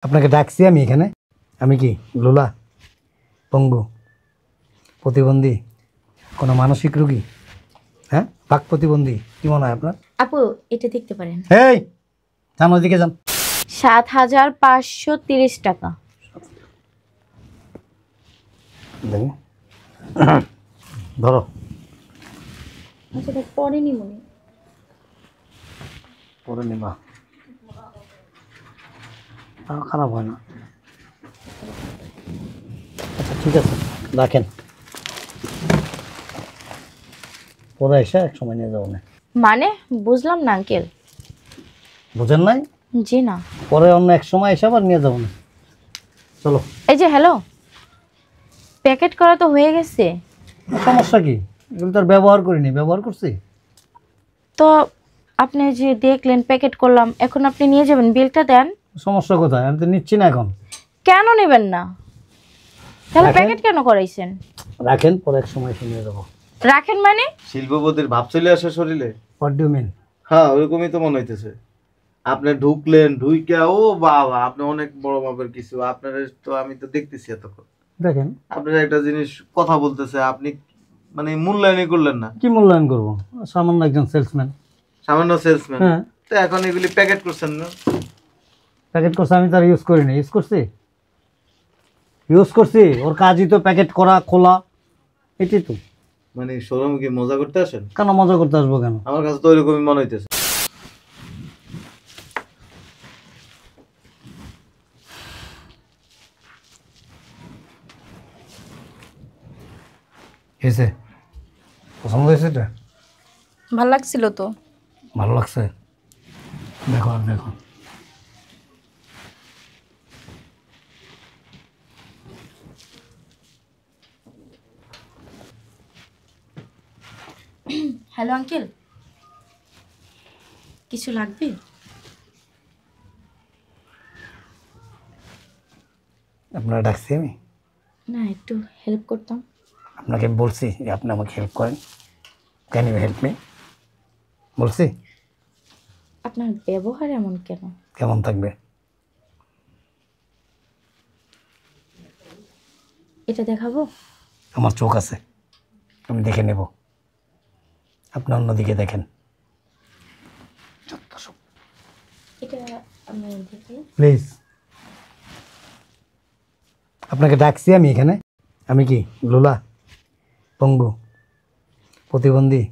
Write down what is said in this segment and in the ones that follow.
আপনাকে ডাকছি আমি এখানে। আমি কি লোলা, পঙ্গু, প্রতিবন্ধী, কোনো মানসিক রোগী? হ্যাঁ, বাক প্রতিবন্ধী? কি মনে হয় আপনার? আপু এটা দেখতে পারেন। এই যান, ওইদিকে যান। ৭,৫৩০ টাকা। দেখি ধরো। আচ্ছা দেখ পরে নি মনে। পরে নিবা, তাও খারাপ হয় না। আচ্ছা ঠিক আছে, রাখেন, পরে এসে এক সময় নিয়ে যাবো না। মানে বুঝলাম না আঙ্কেল। বুঝেন নাই? জি না। পরে অন্য এক সময় এসে আবার নিয়ে যাবো না। চলো। এই যে হ্যালো, প্যাকেট করা তো হয়ে গেছে। সমস্যা কি? এগুলো তো আর ব্যবহার করিনি, ব্যবহার করছি। তো আপনি যে দেখলেন প্যাকেট করলাম, এখন আপনি নিয়ে যাবেন, বিলটা দেন। সমস্যা কোথায়? আমি তো নিচ্ছি না এখন। কেন নেবেন না? তাহলে রাখেন। প্যাকেট কেন করাইছেন? রাখেন, পরে এক সময় এসে নিয়ে যাবো। রাখেন মানে? শিল্পপতির ভাব চলে আসে শরীরে। What do mean? হ্যাঁ, ওইরকমই তো মনে হইতেছে। আপনি ঢুকলেন, ঢুইকা ও বাবা, আপনি অনেক বড় মাপের কিছু। আপনার তো আমি তো দেখতেছি এতক্ষণ। দেখেন, আপনার একটা জিনিস কথা বলতেছে, আপনি মানে মূল্যায়নই করলেন না। কি মূল্যায়ন করবো? সামান্য একজন সেলসম্যান। সামান্য সেলসম্যান। হ্যাঁ, তো এখন এগুলি প্যাকেট করছেন না? প্যাকেট করছে, আমি তার ইউজ করিনি। ইউজ করছি, ইউজ করছি। ওর কাজই তো প্যাকেট করা, খোলা, এটাই তো। মানে শোরুম কি মজা করতে আসেন? কেন মজা করতে আসবো কেন? আমার কাছে তো ওইরকমই মনে হইতেছে। হয়েছে? পছন্দ হয়েছে? এটা ভাল লাগছিল তো। ভালো লাগছে? দেখো আর দেখো। হ্যালো আঙ্কেল, কিছু লাগবে? আপনারা ডাকছি আমি? না, একটু হেল্প করতাম। আপনাকে বলছি যে আপনি আমাকে হেল্প করেন। Can you help me? বলছি। আপনার ব্যবহার এমন কেন? কেমন থাকবে? এটা দেখাবো? আমার চোখ আছে, আমি দেখে নেব। আপনি অন্যদিকে দেখেন। এটা আমি দেখি। প্লিজ। আপনাকে ডাকছি আমি এখানে। আমি কি লোলা, পঙ্গু, প্রতিবন্ধী,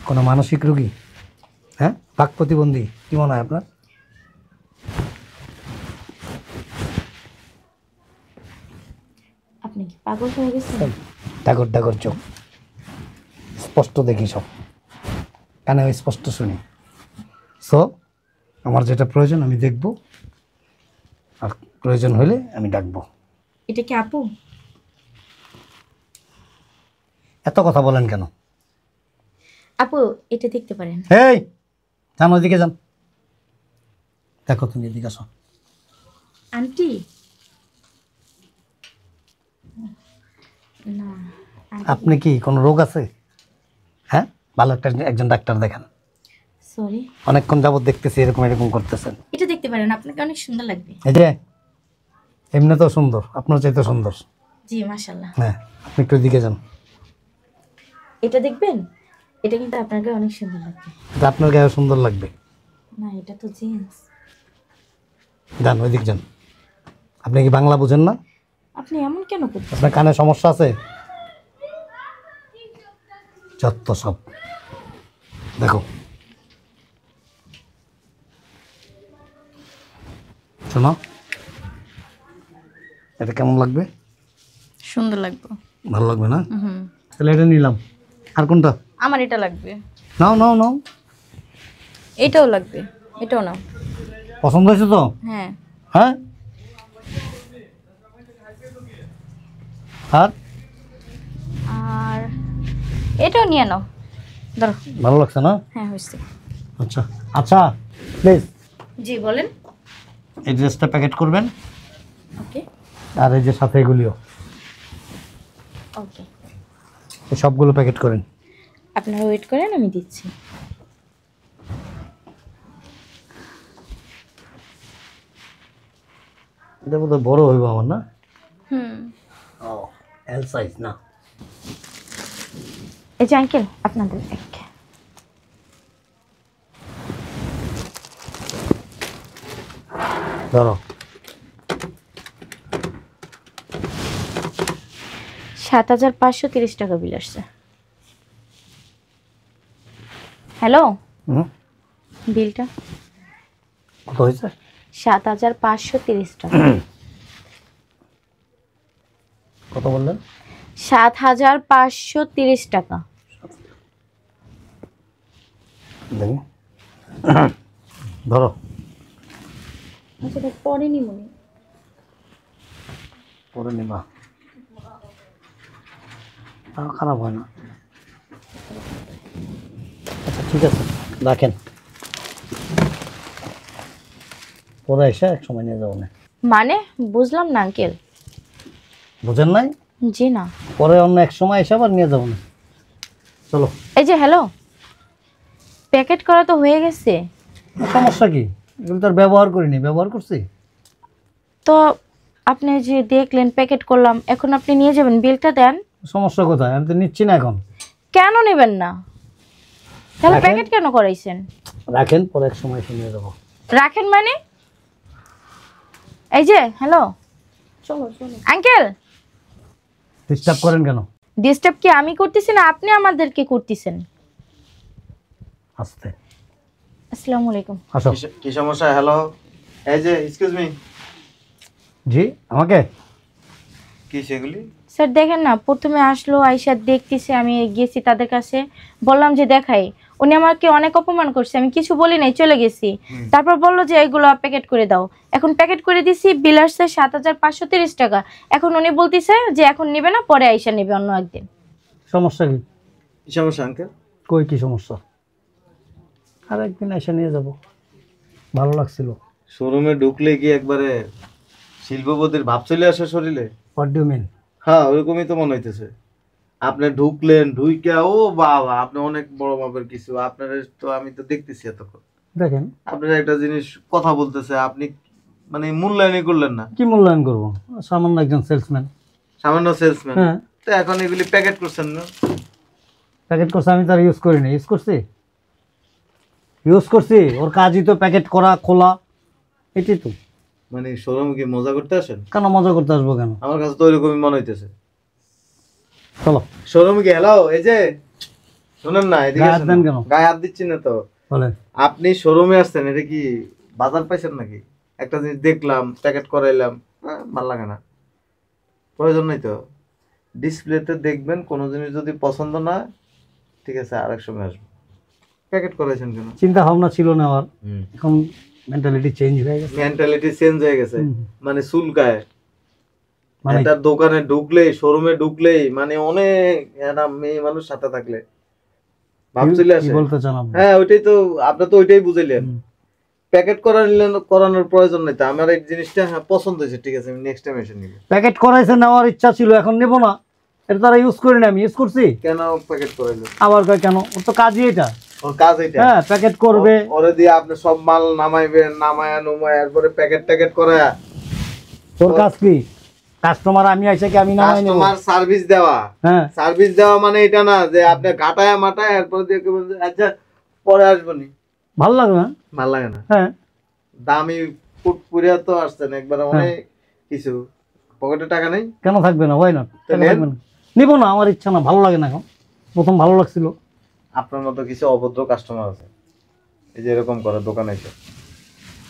কোনো মানসিক রোগী? হ্যাঁ, বাক প্রতিবন্ধী? কি মনে হয় আপনার? আপনি কি পাগল হয়ে গেছেন? ডাগর ডাগর চোখ, স্পষ্ট দেখি সব, কানে স্পষ্ট শুনি। সো আমার যেটা প্রয়োজন আমি দেখব, আর প্রয়োজন হলে আমি ডাকবো। এটা কি আপু? এত কথা বলেন কেন? আপু এটা দেখতে পারেন। এই যান, ওইদিকে যান। দেখো, তুমি এদিকে আসো। আন্টি না, আপনি কি কোনো রোগ আছে? হ্যাঁ, ভালো একটা একজন ডাক্তার দেখান। সরি। অনেকক্ষণ যাবত দেখতেছি এরকম এরকম করতেছেন। এটা দেখতে পারেন, আপনাকে অনেক সুন্দর লাগবে। এই যে এমনি তো সুন্দর, আপনার চাইতে সুন্দর। জি মাশাআল্লাহ। হ্যাঁ, আপনি একটু এদিকে যান। এটা দেখবেন, এটা কিন্তু আপনাকে অনেক সুন্দর লাগবে। এটা আপনার গায়ে সুন্দর লাগবে। না, এটা তো জিন্স। যান, ওইদিকে যান। আপনি কি বাংলা বুঝেন না? আপনি এমন কেন করছেন? আপনার কানে সমস্যা আছে? যত সব দেখো। শোনো, এটা কেমন লাগবে? সুন্দর লাগবে। ভালো লাগবে না? তাহলে এটা নিলাম। আর কোনটা? আমার এটা লাগবে। নাও নাও নাও। এটাও লাগবে, এটাও নাও। পছন্দ হয়েছে তো? হ্যাঁ। হ্যাঁ, আর আর এটাও নিয়ে নাও, ধরো। ভালো লাগছে না? হ্যাঁ হয়েছে। আচ্ছা আচ্ছা, প্লিজ জি বলেন। এই ড্রেসটা প্যাকেট করবেন, ওকে আর এই যে সাথে এগুলিও, ওকে। এই সবগুলো প্যাকেট করেন। আপনারা ওয়েট করেন, আমি দিচ্ছি। এটা বোধহয় বড় হইব আমার না? হুম। ও এল সাইজ না? এই যে আঙ্কেল আপনাদের ব্যাগ। ধরো। 7,530 টাকা বিল আসছে। হ্যালো, বিলটা কত হয়েছে? 7,530 টাকা। কত বললেন? 7,530 টাকা। দেখি ধরো। আচ্ছা পরে নি মনে। পরে নিবা, তাও খারাপ হয় না। আচ্ছা ঠিক আছে, রাখেন, পরে এসে এক সময় নিয়ে যাবো না। মানে বুঝলাম না আঙ্কেল। বুঝেন নাই? জি না। পরে অন্য এক সময় এসে আবার নিয়ে যাবো না। চলো। এই যে হ্যালো, প্যাকেট করা তো হয়ে গেছে। সমস্যা কি? এগুলো তো আর ব্যবহার করিনি, ব্যবহার করছি। তো আপনি যে দেখলেন প্যাকেট করলাম, এখন আপনি নিয়ে যাবেন, বিলটা দেন। সমস্যা কোথায়? আমি তো নিচ্ছি না এখন। কেন নেবেন না? তাহলে রাখেন। প্যাকেট কেন করাইছেন? রাখেন, পরে এক সময় এসে নিয়ে যাবো। রাখেন মানে? এই যে হ্যালো, চলো চলো আঙ্কেল। ডিস্টার্ব করেন কেন? ডিস্টার্ব কি আমি করতেছি না আপনি আমাদেরকে করতেছেন? আস্তে। আসসালামু আলাইকুম। আসো। কি সমস্যা? হ্যালো, এই যে এক্সকিউজ মি। জি, আমাকে? কি সেগুলি? স্যার দেখেন না, প্রথমে আসলো আইসা দেখতেছে, আমি গেছি তাদের কাছে, বললাম যে দেখাই, উনি আমাকে অনেক অপমান করছে, আমি কিছু বলি নাই, চলে গেছি। তারপর বললো যে এগুলো প্যাকেট করে দাও, এখন প্যাকেট করে দিছি, বিল আসছে 7,530 টাকা। এখন উনি বলতেছে যে এখন নেবে না, পরে আইসা নেবে অন্য একদিন। সমস্যা কি? কি সমস্যা আঙ্কেল? কই কি সমস্যা? আর একদিন এসে নিয়ে যাব, ভালো লাগছিল। শোরুমে ঢুকলে কি একবারে শিল্পপতির ভাব চলে আসে শরীরে? What do mean? হ্যাঁ, ওরকমই তো মনে হইতেছে। আপনি ঢুকলেন, ঢুইকা ও বাবা, আপনি অনেক বড় মাপের কিছু। আপনার তো আমি তো দেখতেছি এতক্ষণ। দেখেন, আপনার একটা জিনিস কথা বলতেছে, আপনি মানে মূল্যায়নই করলেন না। কি মূল্যায়ন করবো? সামান্য একজন সেলসম্যান। সামান্য সেলসম্যান। হ্যাঁ, তো এখন এগুলি প্যাকেট করছেন না? প্যাকেট করছে, আমি তার ইউজ করি না। ইউজ করছি, ইউজ করছি। ওর কাজই তো প্যাকেট করা, খোলা, এটাই তো। মানে শোরুমে কি মজা করতে আসেন? কেন মজা করতে আসবো কেন? আমার কাছে তো ওইরকমই মনে হইতেছে। চলো। শোরুমে কি? হ্যালো, এই যে শুনেন না, এদিকে গায়ে হাত আসেন দেন না। কেন? গায়ে হাত দিচ্ছি না তো। বলেন। আপনি শোরুমে আসছেন, এটা কি বাজার পাইছেন নাকি? একটা জিনিস দেখলাম, প্যাকেট করাইলাম, ভালো লাগে না, প্রয়োজন নেই তো। ডিসপ্লেতে দেখবেন, কোনো জিনিস যদি পছন্দ না হয়, ঠিক আছে আরেক সময় আসবো। প্যাকেট করাইছেন কেন? চিন্তা ভাবনা ছিল না আমার, এখন মেন্টালিটি চেঞ্জ হয়ে গেছে। মেন্টালিটি চেঞ্জ হয়ে গেছে। মানে চুলকায়। মানে একটা দোকানে ঢুকলেই, শোরুমে ঢুকলেই, মানে অনেক একটা মেয়ে মানুষ সাথে থাকলে ভাব চলে কি আসে। বলতে চান আপনি? হ্যাঁ, ওইটাই তো, আপনি তো ওইটাই বুঝাইলেন। প্যাকেট করানোর প্রয়োজন নেই। তো আমার এই জিনিসটা হ্যাঁ পছন্দ হয়েছে, ঠিক আছে আমি নেক্সট টাইম এসে নিব। প্যাকেট করাইছে, নেওয়ার ইচ্ছা ছিল, এখন নেবো না। এটা তারা ইউজ করি না, আমি ইউজ করছি। কেন প্যাকেট করাইলো? আবার কয় কেন? ওর তো কাজই এটা। ওর কাজ এটা। হ্যাঁ, প্যাকেট করবে। ওরে দিয়ে আপনি সব মাল নামাইবেন, নামায়া নুমায় এরপরে প্যাকেট ট্যাকেট করায়া। তোর কাজ কি? কাস্টমার আমি আইসা কি আমি নামাই নেব? কাস্টমার সার্ভিস দেওয়া। হ্যাঁ, সার্ভিস দেওয়া মানে এটা না যে আপনি ঘাটায়া মাটায় এরপরে দিয়ে কেবল যে, আচ্ছা পরে আসবনি। ভালো লাগে না? ভাল লাগে না। হ্যাঁ, দামি ফুটপুরিয়া তো আসছেন একবার, অনেক কিছু, পকেটে টাকা নেই। কেন থাকবে না? Why not? তো কেন নেন। থাকবে না? নিবো না, আমার ইচ্ছা না, ভালো লাগে না। এখন প্রথম ভালো লাগছিল। আপনার মতো কিছু অভদ্র কাস্টমার আছে, এই যে এরকম করে দোকানে এসে।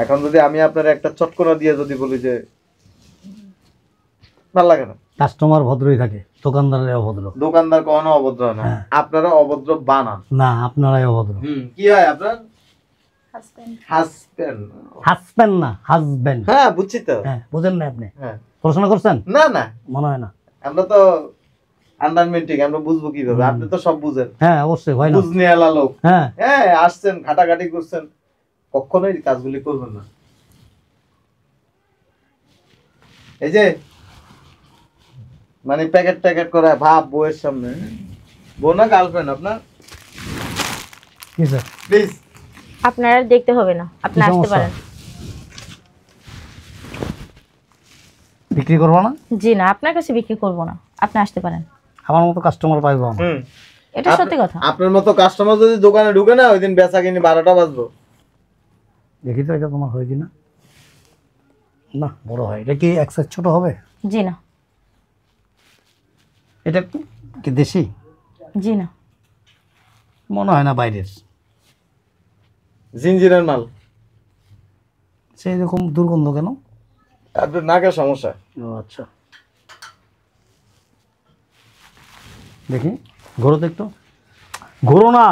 এখন যদি আমি আপনার একটা চটকনা দিয়ে যদি বলি যে ভাল লাগে না। কাস্টমার ভদ্রই থাকে, দোকানদারের অভদ্র। দোকানদার কখনো অভদ্র হয় না, হ্যাঁ। আপনারা অভদ্র বানান। না, আপনারাই অভদ্র। কি হয় আপনার? হাজবেন্ড। হাজবেন্ড। হাসবেন না, হাজবেন্ড। হ্যাঁ, বুঝছি তো। হ্যাঁ, বুঝেন না আপনি? হ্যাঁ। পড়াশোনা করছেন? না না, মনে হয় না। আমরা তো আন্ডারমেন্টিং, আমরা বুঝবো কিভাবে? আপনি তো সব বুঝেন, হ্যাঁ, অবশ্যই হয় না। বুঝনি এলা লোক। হ্যাঁ, হ্যাঁ, আসছেন, ঘাটাঘাটি করছেন, কখনোই কাজগুলি করবেন না। এই যে মানে প্যাকেট ট্যাকেট করে ভাব বউয়ের সামনে। বউ না গার্লফ্রেন্ড আপনার? কি স্যার? প্লিজ। আপনার আর দেখতে হবে না, আপনি কি আসতে সমস্যা? পারেন। বিক্রি করবো না? জি না, আপনার কাছে বিক্রি করব না, আপনি আসতে পারেন। আমার মতো কাস্টমার পাইবো না। হুম, এটা সত্যি কথা। আপনার মতো কাস্টমার যদি দোকানে ঢুকে না, ওই দিন বেচা কিনি 12টা বাজবো। দেখি তো এটা তোমার হয় কি না। না, বড় হয়। এটা কি এক সাইজ ছোট হবে? জি না। এটা কি দেশি? জি না। মনে হয় না বাইরের। জিঞ্জিরের মাল। সেই রকম দুর্গন্ধ কেন? আপনার নাকের সমস্যা। ও আচ্ছা, দেখি ঘোরো তো একটু। ঘোরো না,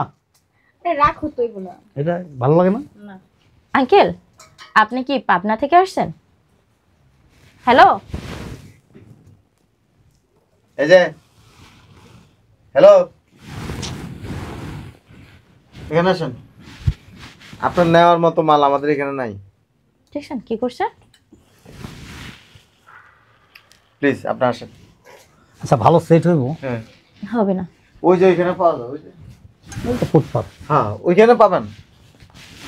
রাখো তো এগুলো। এটা ভালো লাগে না। না আঙ্কেল, আপনি কি পাবনা থেকে আসছেন? হ্যালো। এই যে, হ্যালো, এখানে আসেন। আপনার নেওয়ার মতো মাল আমাদের এখানে নাই। দেখছেন কি করছে? প্লিজ আপনি আসেন। আচ্ছা, ভালো সেট হইব? হ্যাঁ, হবে না। ওই যে ওইখানে পাওয়া যায়, ওই যে। ওই তো ফুটপাত। হ্যাঁ, ওইখানে পাবেন।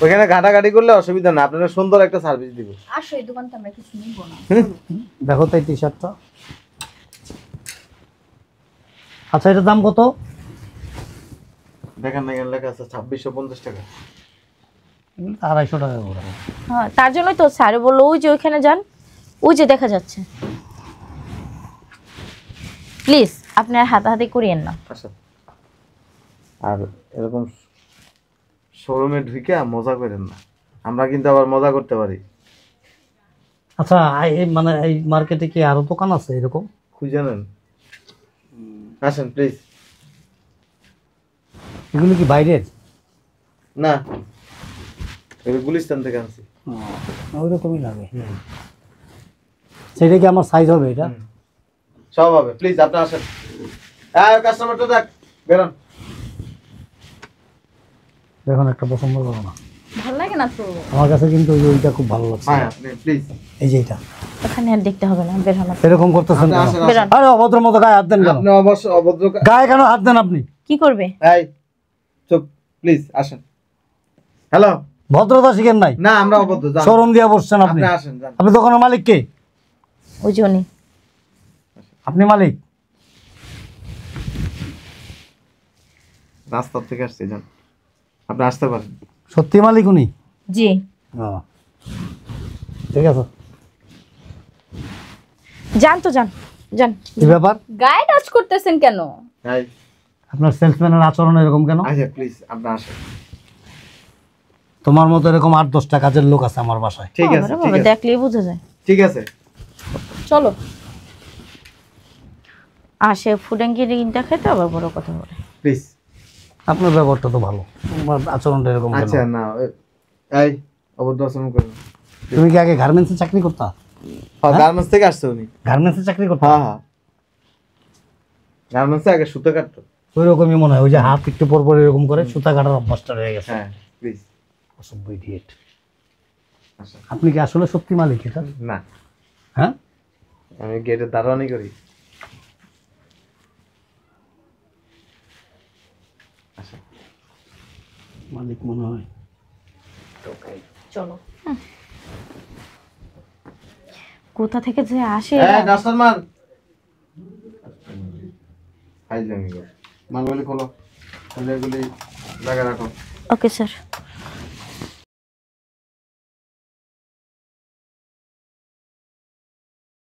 ওইখানে ঘাটাঘাটি করলে অসুবিধা না, আপনারা সুন্দর একটা সার্ভিস দিব। আসো, এই দোকানটা আমরা কিছু নিব না। দেখো তো এই টি শার্টটা। আচ্ছা, এটার দাম কত? দেখেন না, এখানে লেখা আছে 2650 টাকা। 250 টাকা করে। হ্যাঁ, তার জন্যই তো স্যার বললো ওই যে ওইখানে যান, ওই যে দেখা যাচ্ছে। প্লিজ আপনি আর হাতাহাতি করিয়েন না। আচ্ছা, আর এরকম শোরুমে ঢুকে মজা করেন না, আমরা কিন্তু আবার মজা করতে পারি। আচ্ছা, মানে এই মার্কেটে কি আরো দোকান আছে এরকম? খুঁজে নেন, আসেন প্লিজ। এগুলো কি বাইরের? না, এগুলো গুলিস্তান থেকে আনছি। ওই রকমই লাগে। সেটা কি আমার সাইজ হবে এটা? সব হবে, প্লিজ আপনি আসেন। হ্যাঁ, কাস্টমারটা দেখ, বেরোন। দেখুন, একটা পছন্দ করো না? ভালো লাগে না তো। আমার কাছে কিন্তু ওইটা খুব ভালো লাগছে। হ্যাঁ, আপনি প্লিজ। এই যে এটা ওখানে আর দেখতে হবে না, বের হন আপনি। এরকম করতেছেন আপনি কেন? আসেন, বেরোন। আরে অভদ্র মতো গায়ে হাত দেন কেন? আপনি অবশ্য অভদ্র। গায়ে কেন হাত দেন আপনি? কি করবে? এই চুপ, প্লিজ আসেন। হ্যালো। ভদ্রতা শিখেন নাই? না, আমরা অভদ্র, যান। শোরুম দিয়ে বসছেন আপনি? আপনি আসেন, যান। আপনি দোকানের মালিক কে? ওই যে উনি। আপনি মালিক? রাস্তা থেকে আসছি, যান। আপনি আসতে পারেন। সত্যি মালিক উনি? জি। ও, ঠিক আছে। যান তো, যান যান। কি ব্যাপার? গায়ে টাচ করতেছেন কেন? এই, আপনার সেলসম্যানের আচরণ এরকম কেন? আচ্ছা প্লিজ আপনি আসেন। তোমার মতো এরকম 8-10টা কাজের লোক আছে আমার বাসায়। ঠিক আছে, ঠিক আছে, দেখলেই বোঝা যায়। ঠিক আছে। চলো। আসে ফুডেঙ্গি রিংটা খেতে আবার বড় কথা বলে। প্লিজ। আপনার ব্যবহারটা তো ভালো, আমার আচরণটা এরকম কেন? আচ্ছা, না এই অভদ্র আচরণ করেন না। তুমি কি আগে গার্মেন্টসে চাকরি করতা? হ্যাঁ, গার্মেন্টস থেকে আসছে উনি। গার্মেন্টসে চাকরি করতা? হ্যাঁ হ্যাঁ, গার্মেন্টসে আগে সুতো কাটতো। ওই রকমই মনে হয়, ওই যে হাত একটু পর পর এরকম করে সুতা কাটার অভ্যাসটা রয়ে গেছে। হ্যাঁ, প্লিজ অসভ্য ইডিয়েট। আসেন। আপনি কি আসলে সত্যি মালিক এটা? না, হ্যাঁ, আমি গেটের দারোয়ানি করি। আসেন। মালিক মনে হয়। চলো। কোথা থেকে যে আসে হ্যাঁ, এরা? কাস্টমার ফাইল জমি মালগুলি খোলো, এগুলি জায়গায় রাখো। Okay sir.